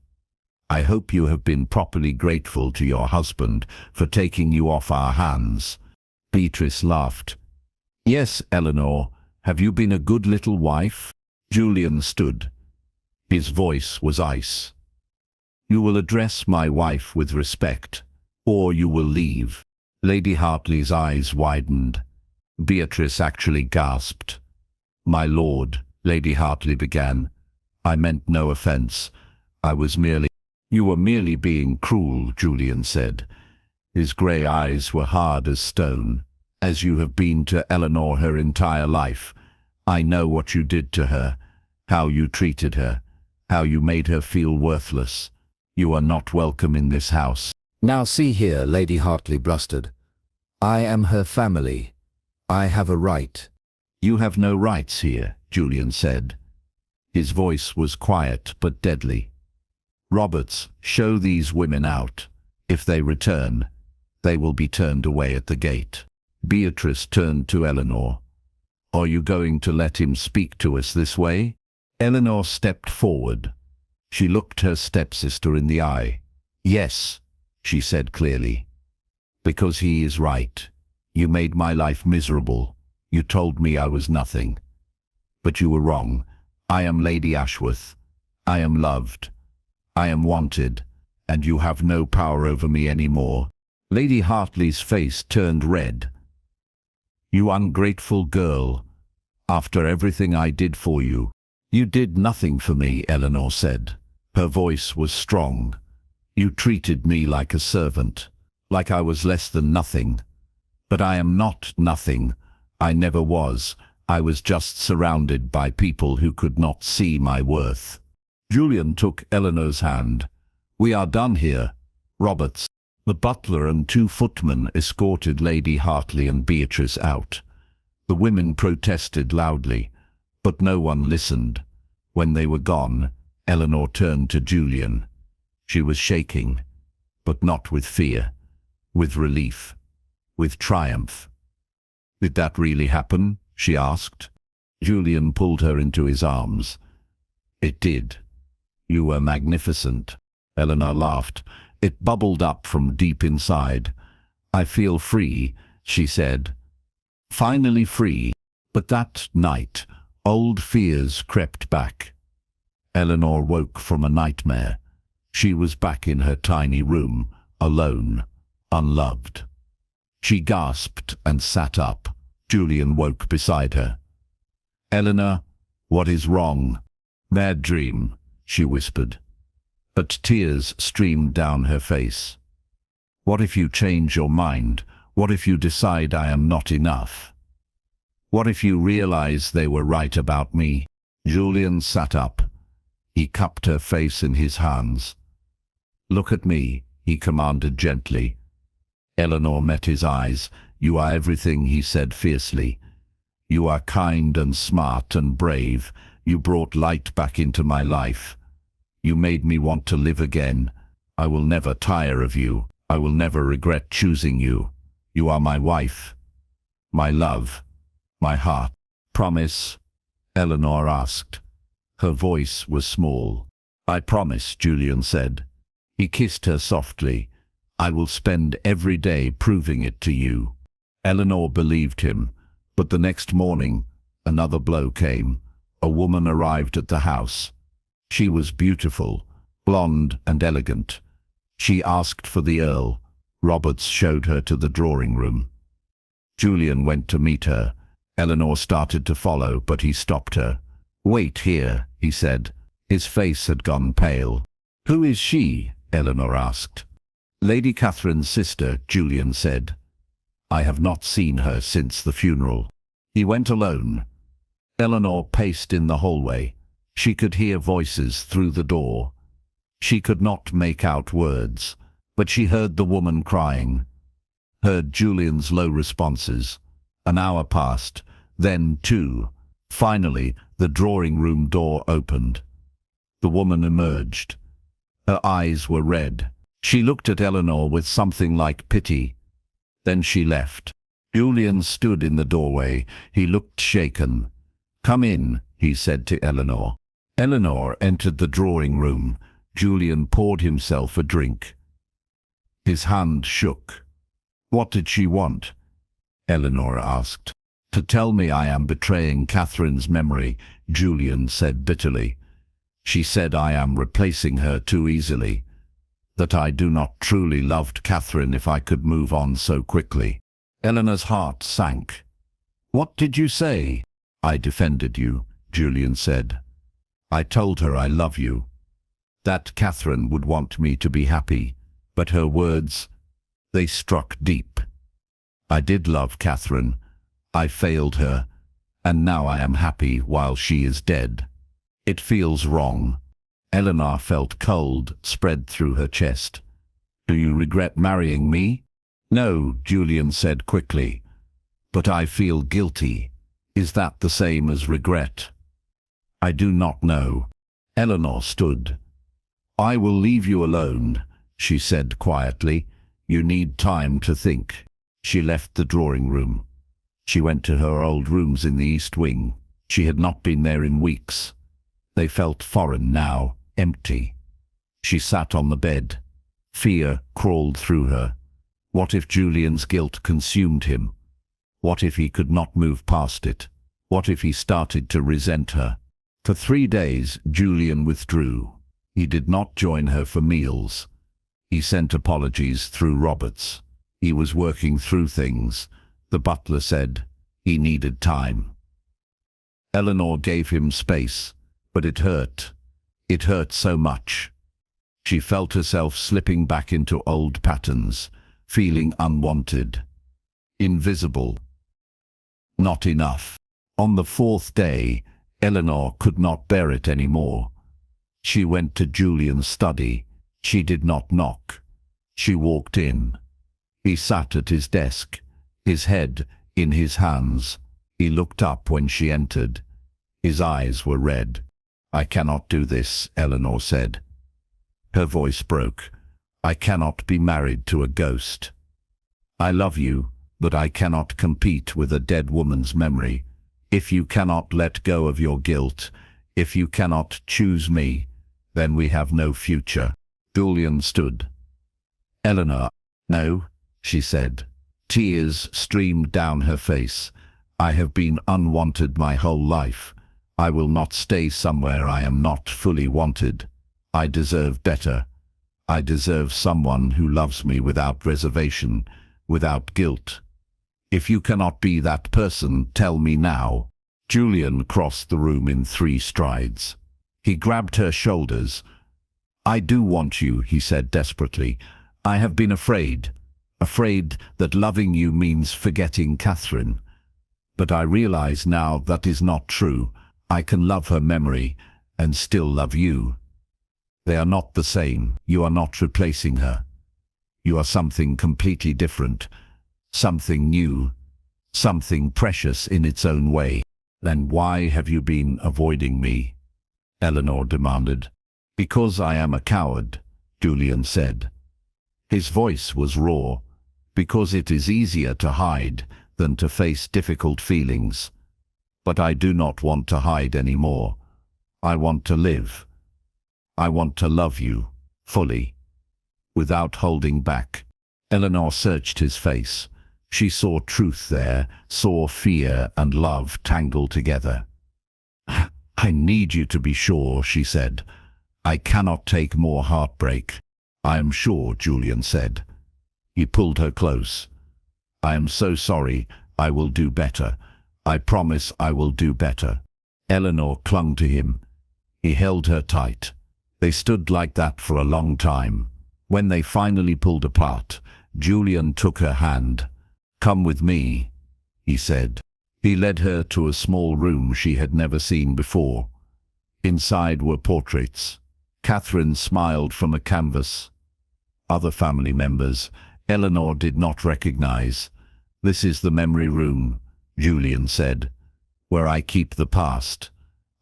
I hope you have been properly grateful to your husband for taking you off our hands." Beatrice laughed. "Yes, Eleanor. Have you been a good little wife?" Julian stood. His voice was ice. You will address my wife with respect, or you will leave. Lady Hartley's eyes widened. Beatrice actually gasped. My lord, Lady Hartley began. I meant no offense. I was merely... You were merely being cruel, Julian said. His grey eyes were hard as stone. As you have been to Eleanor her entire life, I know what you did to her, how you treated her, how you made her feel worthless. You are not welcome in this house. Now see here, Lady Hartley blustered. I am her family. I have a right. You have no rights here, Julian said. His voice was quiet but deadly. Roberts, show these women out. If they return, they will be turned away at the gate. Beatrice turned to Eleanor. Are you going to let him speak to us this way? Eleanor stepped forward. She looked her stepsister in the eye. Yes, she said clearly. Because he is right. You made my life miserable. You told me I was nothing. But you were wrong. I am Lady Ashworth. I am loved. I am wanted, and you have no power over me anymore. Lady Hartley's face turned red. You ungrateful girl. After everything I did for you. You did nothing for me, Eleanor said. Her voice was strong. You treated me like a servant, like I was less than nothing. But I am not nothing. I never was. I was just surrounded by people who could not see my worth. Julian took Eleanor's hand. We are done here, Roberts. The butler and 2 footmen escorted Lady Hartley and Beatrice out. The women protested loudly, but no one listened. When they were gone, Eleanor turned to Julian. She was shaking, but not with fear, with relief, with triumph. Did that really happen? She asked. Julian pulled her into his arms. It did. You were magnificent. Eleanor laughed. It bubbled up from deep inside. I feel free, she said. Finally free. But that night, old fears crept back. Eleanor woke from a nightmare. She was back in her tiny room, alone, unloved. She gasped and sat up. Julian woke beside her. Eleanor, what is wrong? Bad dream, she whispered. But tears streamed down her face. What if you change your mind? What if you decide I am not enough? What if you realize they were right about me? Julian sat up. He cupped her face in his hands. Look at me, he commanded gently. Eleanor met his eyes. You are everything, he said fiercely. You are kind and smart and brave. You brought light back into my life. You made me want to live again. I will never tire of you. I will never regret choosing you. You are my wife, my love, my heart. Promise? Eleanor asked. Her voice was small. I promise, Julian said. He kissed her softly. I will spend every day proving it to you. Eleanor believed him, but the next morning, another blow came. A woman arrived at the house. She was beautiful, blonde and elegant. She asked for the Earl. Roberts showed her to the drawing room. Julian went to meet her. Eleanor started to follow, but he stopped her. Wait here, he said. His face had gone pale. Who is she? Eleanor asked. Lady Catherine's sister, Julian said. I have not seen her since the funeral. He went alone. Eleanor paced in the hallway. She could hear voices through the door. She could not make out words, but she heard the woman crying, heard Julian's low responses. An hour passed, then 2. Finally, the drawing room door opened. The woman emerged. Her eyes were red. She looked at Eleanor with something like pity. Then she left. Julian stood in the doorway. He looked shaken. Come in, he said to Eleanor. Eleanor entered the drawing room. Julian poured himself a drink. His hand shook. What did she want? Eleanor asked. To tell me I am betraying Catherine's memory, Julian said bitterly. She said I am replacing her too easily, that I do not truly love Catherine if I could move on so quickly. Eleanor's heart sank. What did you say? I defended you, Julian said. I told her I love you, that Catherine would want me to be happy, but her words, they struck deep. I did love Catherine. I failed her, and now I am happy while she is dead. It feels wrong. Eleanor felt cold spread through her chest. Do you regret marrying me? No, Julian said quickly. But I feel guilty. Is that the same as regret? I do not know. Eleanor stood. I will leave you alone, she said quietly. You need time to think. She left the drawing room. She went to her old rooms in the East Wing. She had not been there in weeks. They felt foreign now, empty. She sat on the bed. Fear crawled through her. What if Julian's guilt consumed him? What if he could not move past it? What if he started to resent her? For 3 days, Julian withdrew. He did not join her for meals. He sent apologies through Roberts. He was working through things. The butler said he needed time. Eleanor gave him space, but it hurt. It hurt so much. She felt herself slipping back into old patterns, feeling unwanted, invisible, not enough. On the 4th day, Eleanor could not bear it anymore. She went to Julian's study. She did not knock. She walked in. He sat at his desk, his head in his hands. He looked up when she entered. His eyes were red. I cannot do this, Eleanor said. Her voice broke. I cannot be married to a ghost. I love you, but I cannot compete with a dead woman's memory. If you cannot let go of your guilt, if you cannot choose me, then we have no future. Julian stood. Eleanor, no, she said. Tears streamed down her face. I have been unwanted my whole life. I will not stay somewhere I am not fully wanted. I deserve better. I deserve someone who loves me without reservation, without guilt. If you cannot be that person, tell me now. Julian crossed the room in 3 strides. He grabbed her shoulders. I do want you, he said desperately. I have been afraid that loving you means forgetting Catherine. But I realize now that is not true. I can love her memory and still love you. They are not the same. You are not replacing her. You are something completely different, something new, something precious in its own way. Then why have you been avoiding me? Eleanor demanded. Because I am a coward, Julian said. His voice was raw. Because it is easier to hide than to face difficult feelings. But I do not want to hide anymore. I want to live. I want to love you, fully, without holding back. Eleanor searched his face. She saw truth there, saw fear and love tangled together. I need you to be sure, she said. I cannot take more heartbreak. I am sure, Julian said. He pulled her close. I am so sorry. I will do better. I promise I will do better. Eleanor clung to him. He held her tight. They stood like that for a long time. When they finally pulled apart, Julian took her hand. Come with me, he said. He led her to a small room she had never seen before. Inside were portraits. Catherine smiled from a canvas. Other family members Eleanor did not recognize. This is the memory room, Julian said, where I keep the past.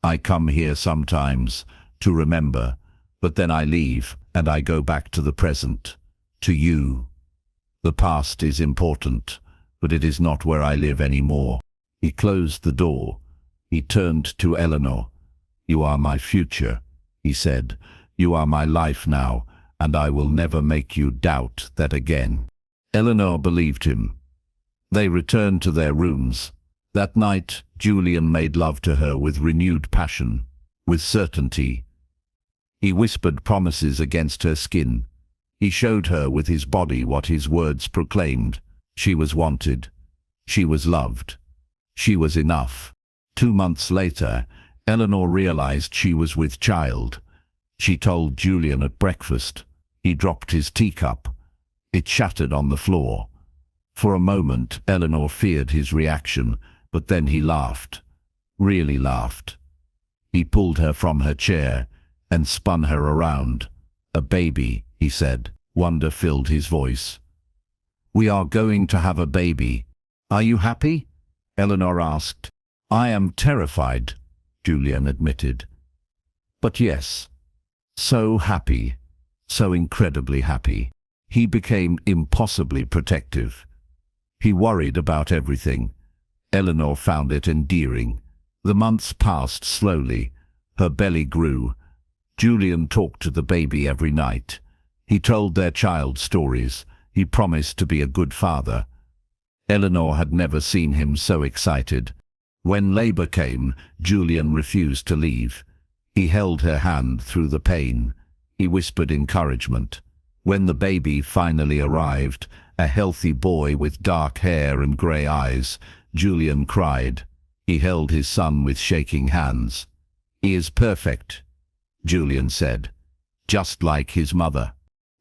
I come here sometimes to remember, but then I leave and I go back to the present, to you. The past is important, but it is not where I live anymore. He closed the door. He turned to Eleanor. You are my future, he said. You are my life now, and I will never make you doubt that again. Eleanor believed him. They returned to their rooms. That night, Julian made love to her with renewed passion, with certainty. He whispered promises against her skin. He showed her with his body what his words proclaimed. She was wanted. She was loved. She was enough. 2 months later, Eleanor realized she was with child. She told Julian at breakfast. He dropped his teacup. It shattered on the floor. For a moment, Eleanor feared his reaction, but then he laughed. Really laughed. He pulled her from her chair and spun her around. "A baby," he said. Wonder filled his voice. "We are going to have a baby. Are you happy?" Eleanor asked. "I am terrified," Julian admitted. "But yes, so happy, so incredibly happy." He became impossibly protective. He worried about everything. Eleanor found it endearing. The months passed slowly. Her belly grew. Julian talked to the baby every night. He told their child stories. He promised to be a good father. Eleanor had never seen him so excited. When labor came, Julian refused to leave. He held her hand through the pain. He whispered encouragement. When the baby finally arrived, a healthy boy with dark hair and grey eyes, Julian cried. He held his son with shaking hands. "He is perfect," Julian said, "just like his mother."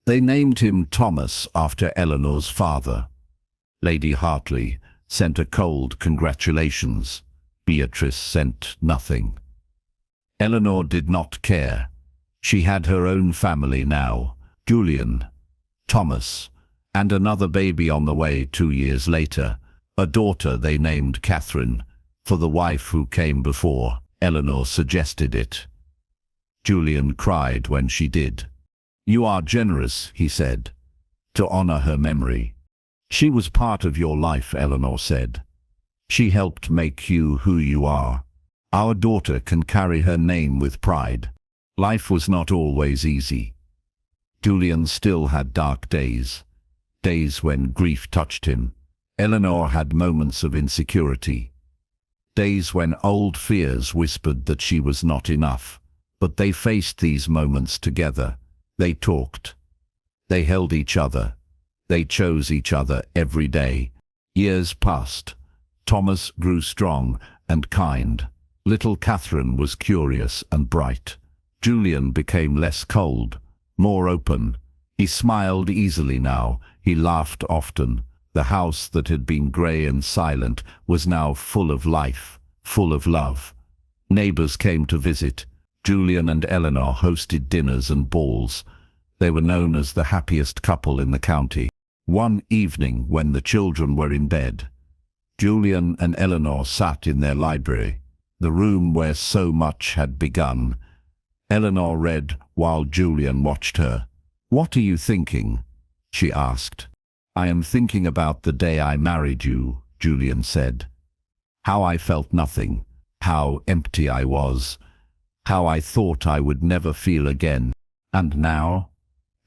They named him Thomas after Eleanor's father. Lady Hartley sent a cold congratulations. Beatrice sent nothing. Eleanor did not care. She had her own family now. Julian, Thomas, and another baby on the way 2 years later, a daughter they named Catherine, for the wife who came before. Eleanor suggested it. Julian cried when she did. "You are generous," he said, "to honor her memory." "She was part of your life," Eleanor said. "She helped make you who you are. Our daughter can carry her name with pride." Life was not always easy. Julian still had dark days, days when grief touched him. Eleanor had moments of insecurity, days when old fears whispered that she was not enough. But they faced these moments together. They talked. They held each other. They chose each other every day. Years passed. Thomas grew strong and kind. Little Catherine was curious and bright. Julian became less cold, more open. He smiled easily now. He laughed often. The house that had been grey and silent was now full of life, full of love. Neighbors came to visit. Julian and Eleanor hosted dinners and balls. They were known as the happiest couple in the county. One evening, when the children were in bed, Julian and Eleanor sat in their library, the room where so much had begun. Eleanor read while Julian watched her. "What are you thinking?" she asked. "I am thinking about the day I married you," Julian said. "How I felt nothing, how empty I was, how I thought I would never feel again. And now?"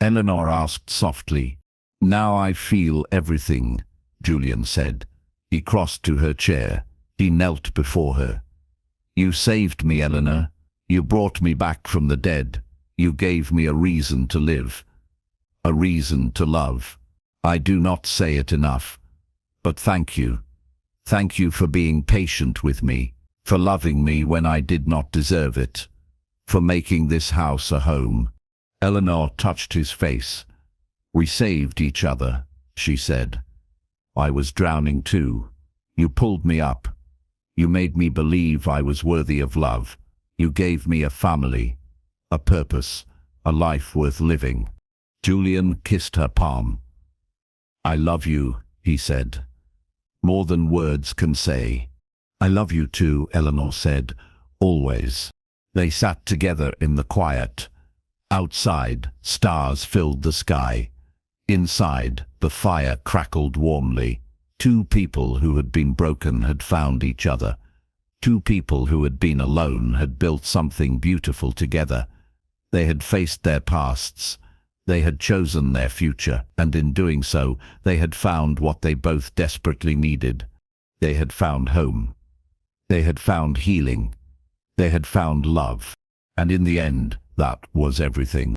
Eleanor asked softly. "Now I feel everything," Julian said. He crossed to her chair. He knelt before her. "You saved me, Eleanor. You brought me back from the dead. You gave me a reason to live, a reason to love. I do not say it enough, but thank you. Thank you for being patient with me, for loving me when I did not deserve it, for making this house a home." Eleanor touched his face. "We saved each other," she said. "I was drowning too. You pulled me up. You made me believe I was worthy of love. You gave me a family, a purpose, a life worth living." Julian kissed her palm. "I love you," he said, "more than words can say." "I love you too," Eleanor said, "always." They sat together in the quiet. Outside, stars filled the sky. Inside, the fire crackled warmly. Two people who had been broken had found each other. Two people who had been alone had built something beautiful together. They had faced their pasts. They had chosen their future, and in doing so, they had found what they both desperately needed. They had found home. They had found healing. They had found love. And in the end, That was everything.